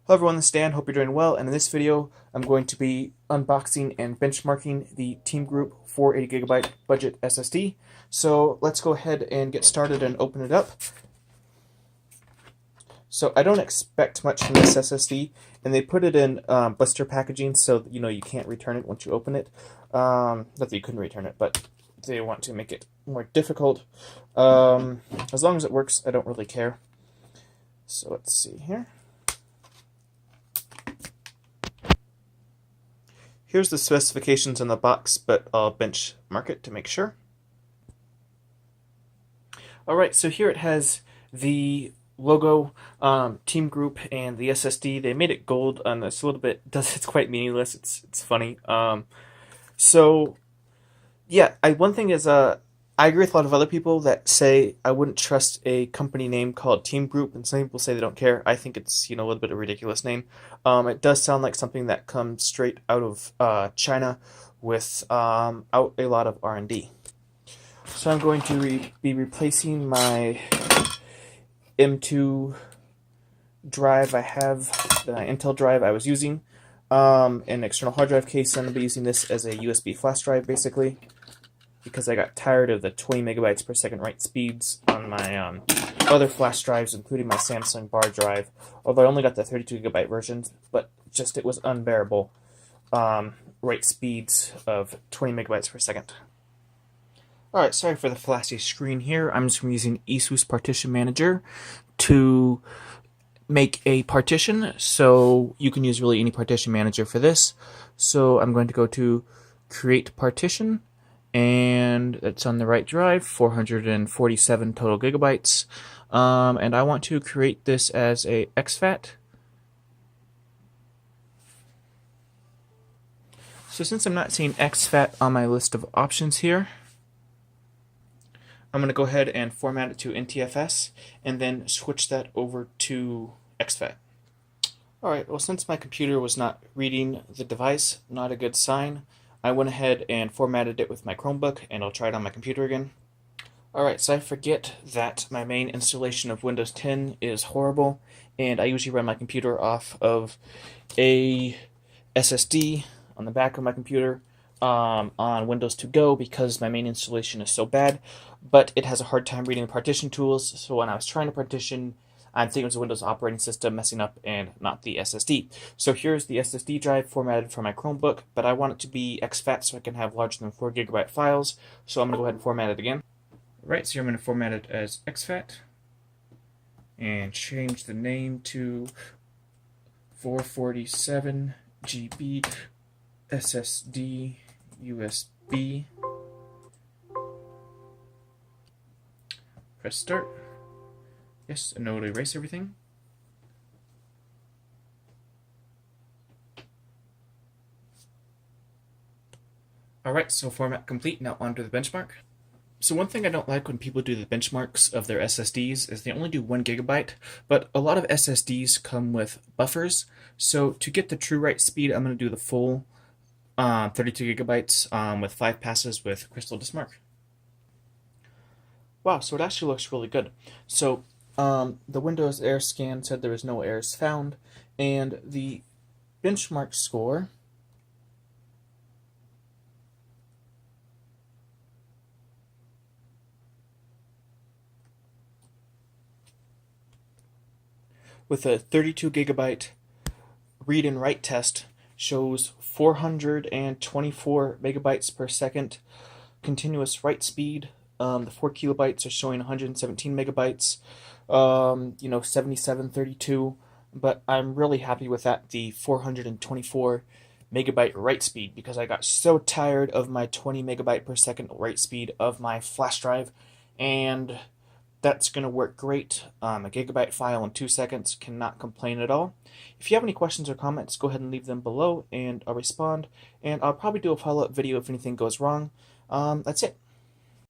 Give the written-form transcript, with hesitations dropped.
Hello everyone, this is Dan. Hope you're doing well, and in this video I'm going to be unboxing and benchmarking the Team Group 480GB budget SSD. So let's go ahead and get started and open it up. So I don't expect much from this SSD, and they put it in blister packaging so you know you can't return it once you open it. Not that you couldn't return it, but they want to make it more difficult. As long as it works, I don't really care. So let's see here. Here's the specifications in the box, but I'll benchmark it to make sure. Alright, so here it has the logo, Team Group, and the SSD. They made it gold, and it's a little bit, it's quite meaningless. It's funny. So yeah, one thing is, I agree with a lot of other people that say I wouldn't trust a company name called Team Group, and some people say they don't care. I think it's, a little bit of a ridiculous name. It does sound like something that comes straight out of China with out a lot of R&D. So I'm going to be replacing my M2 drive. I have the Intel drive I was using, an external hard drive case. I'm going to be using this as a USB flash drive, basically, because I got tired of the 20 megabytes per second write speeds on my other flash drives, including my Samsung bar drive, although I only got the 32 gigabyte version, but just it was unbearable write speeds of 20 megabytes per second. Alright, sorry for the flashy screen here. I'm just using ASUS Partition Manager to make a partition, so you can use really any partition manager for this. So I'm going to go to Create Partition, and it's on the right drive, 447 total gigabytes. And I want to create this as a exFAT. So since I'm not seeing exFAT on my list of options here, I'm going to go ahead and format it to NTFS and then switch that over to exFAT. Alright, well, since my computer was not reading the device, not a good sign, I went ahead and formatted it with my Chromebook, and I'll try it on my computer again. Alright, so I forget that my main installation of Windows 10 is horrible, and I usually run my computer off of a SSD on the back of my computer on Windows to Go because my main installation is so bad, but it has a hard time reading the partition tools, so when I was trying to partition, I'm thinking it was a Windows operating system messing up and not the SSD. So here's the SSD drive formatted for my Chromebook, but I want it to be exFAT so I can have larger than 4 gigabyte files, so I'm going to go ahead and format it again. Right, so I'm going to format it as exFAT and change the name to 447 GB SSD USB. Press start. Yes, and it'll erase everything. Alright, so format complete. Now onto the benchmark. So one thing I don't like when people do the benchmarks of their SSDs is they only do 1 gigabyte, but a lot of SSDs come with buffers. So to get the true write speed, I'm going to do the full 32 gigabytes with 5 passes with crystaldiskmark. Wow, so it actually looks really good. So the Windows error scan said there was no errors found, and the benchmark score with a 32 gigabyte read and write test shows 424 megabytes per second continuous write speed. The 4 kilobytes are showing 117 megabytes, 7732, but I'm really happy with that, the 424 megabyte write speed, because I got so tired of my 20 megabyte per second write speed of my flash drive, and that's going to work great. A gigabyte file in 2 seconds, cannot complain at all. If you have any questions or comments, go ahead and leave them below, and I'll respond, and I'll probably do a follow-up video if anything goes wrong. That's it.